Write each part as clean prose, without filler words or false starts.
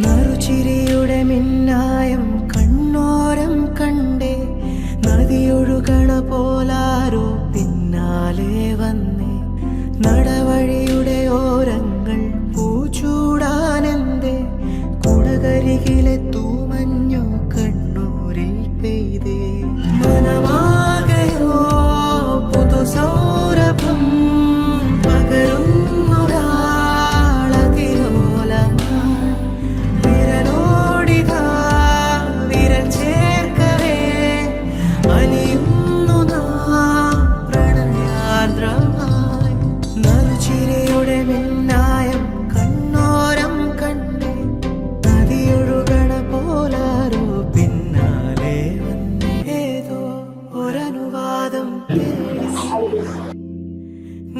നറുചിരിയുടെ മിന്നായം കണ്ണോരം കണ്ടേ, നദിയൊഴുകണ പോലാരോ പിന്നാലെ വന്നേ. നടവഴിയുടെ ഓരങ്ങൾ പൂച്ചൂടാനെന്തേ, കുടകരികിലെ തൂമഞ്ഞു കണ്ണൂരിൽ പെയ്തേ. മനമാകയോ പുതുസൗരഭം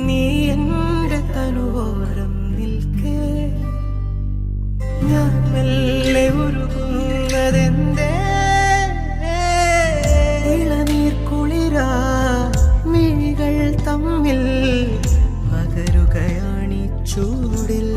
നീ എൻ്റെ തനുവോരം നിൽക്കേ, ഞാൻ മെല്ലെ ഉരുകുന്നതെന്തേ. ഇളനീർ കുളിരാ മിഴികൾ തമ്മിൽ പകരുകയാണീ ചൂടിൽ.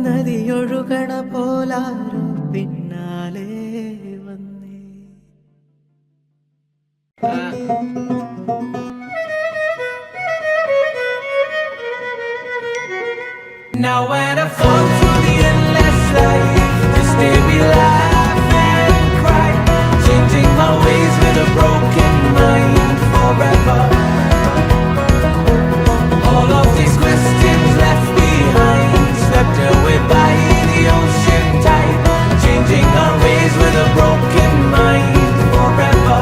നദിയൊഴുകണ പോലാരോ പിന്നാലെ വന്നേ. Now when I fall through the endless life, just stay me laugh and cry, changing my ways with a broken mind forever. All of these questions left behind, swept away by the ocean tide, changing our ways with a broken mind forever.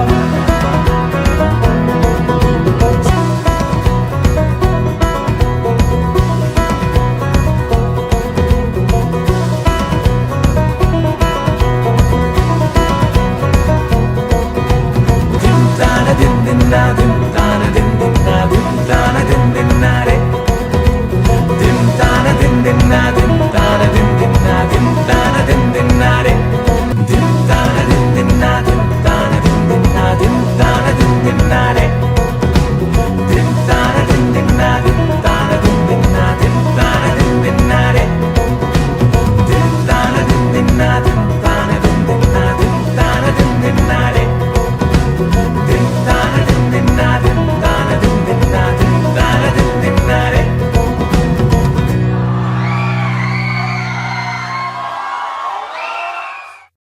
Dim tana dim din na dim tana dim din na dim tana dim din na re. Dim tana dim din na dim tana dim din na dim tana dim din na re.